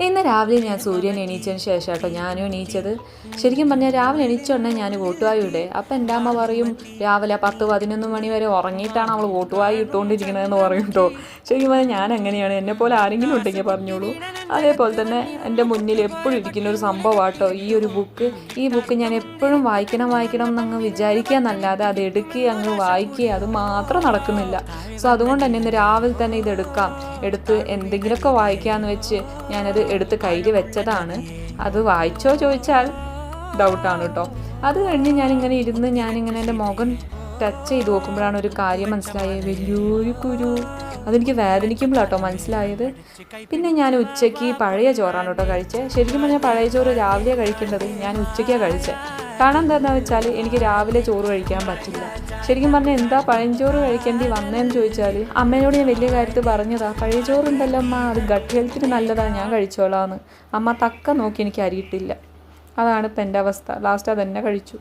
ഇന്ന് രാവിലെ ഞാൻ സൂര്യൻ എണീച്ചതിന് ശേഷം കേട്ടോ ഞാനും എണീച്ചത്. ശരിക്കും പറഞ്ഞാൽ രാവിലെ എണീച്ചോണ്ടേ ഞാൻ വോട്ടുവായുടെ. അപ്പം എൻ്റെ അമ്മ പറയും രാവിലെ 10-11 മണി വരെ ഉറങ്ങിയിട്ടാണ് അവൾ വോട്ടുവായി ഇട്ടുകൊണ്ടിരിക്കണതെന്ന് പറയും കേട്ടോ. ശരിക്കും പറഞ്ഞാൽ ഞാൻ എങ്ങനെയാണ്, എന്നെപ്പോലെ ആരെങ്കിലും ഉണ്ടെങ്കിൽ പറഞ്ഞോളൂ. അതേപോലെ തന്നെ എൻ്റെ മുന്നിൽ എപ്പോഴും ഇരിക്കുന്ന ഒരു സംഭവം കേട്ടോ ഈ ഒരു ബുക്ക്. ഈ ബുക്ക് ഞാൻ എപ്പോഴും വായിക്കണം എന്നങ്ങ് വിചാരിക്കുക എന്നല്ലാതെ അത് എടുക്കുക അങ്ങ് വായിക്കുക അത് മാത്രം നടക്കുന്നില്ല. സോ അതുകൊണ്ട് തന്നെ ഇന്ന് രാവിലെ തന്നെ എടുത്ത് എന്തെങ്കിലുമൊക്കെ വായിക്കാമെന്ന് വെച്ച് ഞാനത് എടുത്ത് കയ്യിൽ വെച്ചതാണ്. അത് വായിച്ചോ ചോദിച്ചാൽ ഡൗട്ടാണ് കേട്ടോ. അത് കഴിഞ്ഞ് ഞാനിങ്ങനെ എൻ്റെ മുഖം ടച്ച് ചെയ്ത് നോക്കുമ്പോഴാണ് ഒരു കാര്യം മനസ്സിലായത്. വലിയൊരു കുരു. അതെനിക്ക് വേദനിക്കുമ്പോഴാട്ടോ മനസ്സിലായത്. പിന്നെ ഞാൻ ഉച്ചയ്ക്ക് പഴയ ചോറാണ് കേട്ടോ കഴിച്ചത്. ശരിക്കും പറഞ്ഞാൽ പഴയ ചോറ് രാവിലെ കഴിക്കേണ്ടത് ഞാൻ ഉച്ചയ്ക്കാണ് കഴിച്ചത്. കാരണം എന്താണെന്ന് വെച്ചാൽ എനിക്ക് രാവിലെ ചോറ് കഴിക്കാൻ പറ്റില്ല. ശരിക്കും പറഞ്ഞാൽ എന്താ പഴഞ്ചോറ് കഴിക്കേണ്ടി വന്നതെന്ന് ചോദിച്ചാൽ അമ്മയോട് ഞാൻ വലിയ കാര്യത്തിൽ പറഞ്ഞതാ, പഴയ ചോറുണ്ടല്ലോ അമ്മ, അത് ഗട്ട് ഹെൽത്തിന് നല്ലതാണ്, ഞാൻ കഴിച്ചോളാന്ന്. അമ്മ തക്ക നോക്കി എനിക്ക് അരിയിട്ടില്ല. അതാണ് ഇപ്പം എൻ്റെ അവസ്ഥ. ലാസ്റ്റ് അതെന്നെ കഴിച്ചു.